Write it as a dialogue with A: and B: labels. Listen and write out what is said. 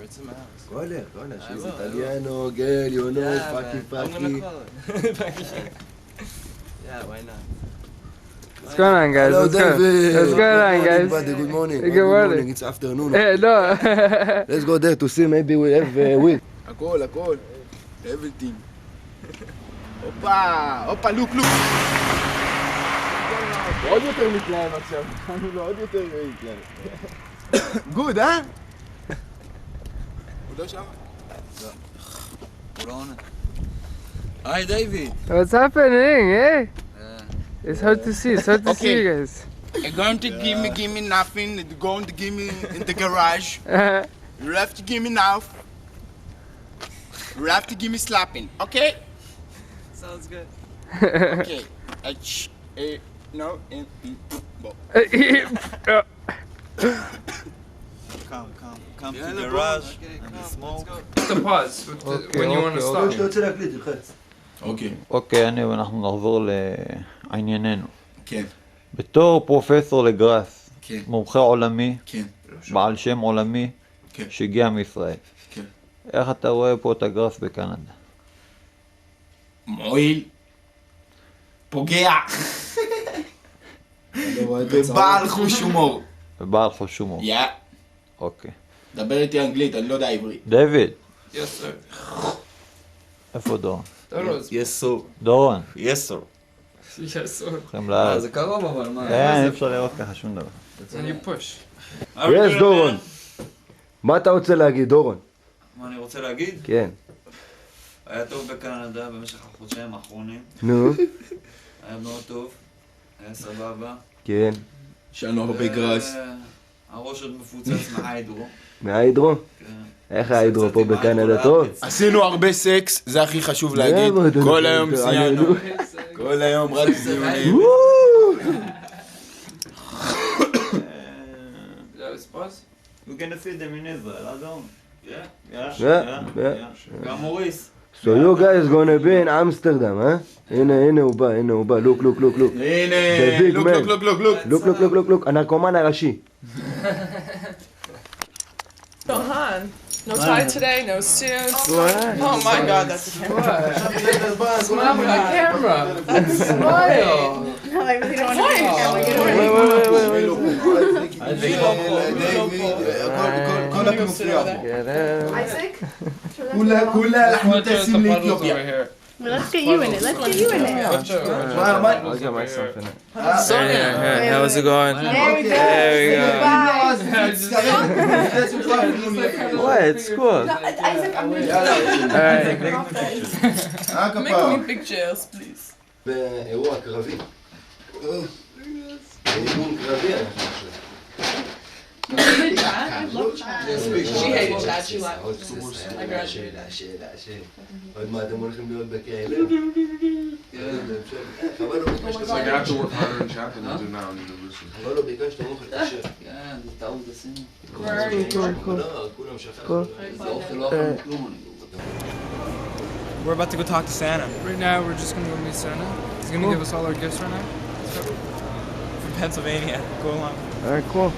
A: it's in my house.
B: Go on. She's Italiano, girl, you know,
A: Yeah,
B: Paki,
A: man. I'm gonna
B: Paki.
A: call it. Yeah, why not?
C: What's going on, guys?
B: Hello,
C: What's going
B: David.
C: What's going on, guys?
B: Buddy, good morning.
C: Good morning.
B: It's afternoon.
C: No.
B: Let's go there to see, maybe we have Will.
D: הכל. Everything. הופה, look. עוד יותר מתלהם עכשיו. עוד יותר מתלהם. גוד, אה? הוא לא שם? לא. הוא לא עונה. היי, דיוויד.
C: What's happening, eh? It's hard to see. It's hard to see you guys.
D: You're going to give me nothing. You're going to give me in the garage. You have to give me now. You have to give me slapping, okay?
A: Sounds good.
D: Okay. No.
E: Come to the garage
A: Okay,
E: and
A: come,
E: smoke.
A: let's go.
C: The pause. When you want to stop.
B: שאתה רוצה להקליט, תלחץ.
D: אוקיי.
E: אוקיי, אנחנו נחזור לענייננו.
D: כן.
E: בתור פרופסור לגראס,
D: כן.
E: מומחה עולמי,
D: כן.
E: בעל שם עולמי,
D: כן.
E: שהגיע מישראל.
D: כן.
E: איך אתה רואה פה את הגראס בקנדה?
D: מועיל. פוגע. ובעל חוש הומור.
E: ובעל חוש הומור.
D: יא.
E: אוקיי.
D: דבר איתי אנגלית, אני לא יודע עברית.
E: דיוויד,
A: Yes, sir.
E: איפה דורון?
B: Yes, so.
E: דורון,
F: Yes, sir.
A: Yes, sir.
E: הולכים לארץ.
F: זה קרוב אבל מה?
E: אין, אי אפשר לראות ככה שום דבר.
A: When you push.
B: יש, דורון. מה אתה רוצה להגיד, דורון?
F: מה אני רוצה להגיד?
B: כן.
F: היה טוב בקנדה במשך החודשיים האחרונים.
B: נו.
F: היה מאוד טוב. היה סבבה.
B: כן.
D: שאנו הרבה גראס.
F: הראש עוד מפוצץ מההיידרו.
B: מההידרו?
F: כן.
B: איך ההידרו פה בקנדה טוב?
D: עשינו הרבה סקס, זה הכי חשוב להגיד. כל היום ציינו. כל היום רק ציונים.
A: That was pause?
E: We can feed them in Israel, I don't.
B: Yeah.
F: גם מוריס.
B: So you guys gonna be in Amsterdam, huh? הנה הוא בא, look.
D: הנה,
B: The big
D: לוק,
B: man.
D: לוק.
B: הנרקומן הראשי.
G: Johan, no tie today, no suits. Oh my god, that's a camera.
A: Smile for the camera. Smile.
G: No, I really don't want to.
D: כל הכנופיה.
G: Isaac?
D: כולה אנחנו
A: Put the
D: טסים
A: puddles
D: לאתיופיה.
A: over here.
G: Well, let's get you in it. Let's get you in it.
A: I'll get myself in it. How's it going?
G: There we go.
A: There we go.
G: Goodbye.
A: What? It's cool.
G: No, Isaac, I'm gonna
A: Alright.
G: make me pictures, please.
B: באירוע קרבי. באימון קרבי אנחנו עכשיו.
G: She hated Chad. She laughed. I graduated.
B: עוד מה אתם הולכים להיות בכלא?
H: It's like I have to work harder in Chapel than I do now in university.
B: אבל לא ביקשת אוכל כשר.
F: כן, זה טעות עשינו.
G: Where are you?
B: לא, כולם שפר.
F: זה אוכל לא אכלנו כלום, אני לא
I: We're about to go talk to Santa
C: Right now, we're just gonna go meet Santa. He's gonna give us all our gifts right now.
I: from Pennsylvania. Go along.
C: All right, cool.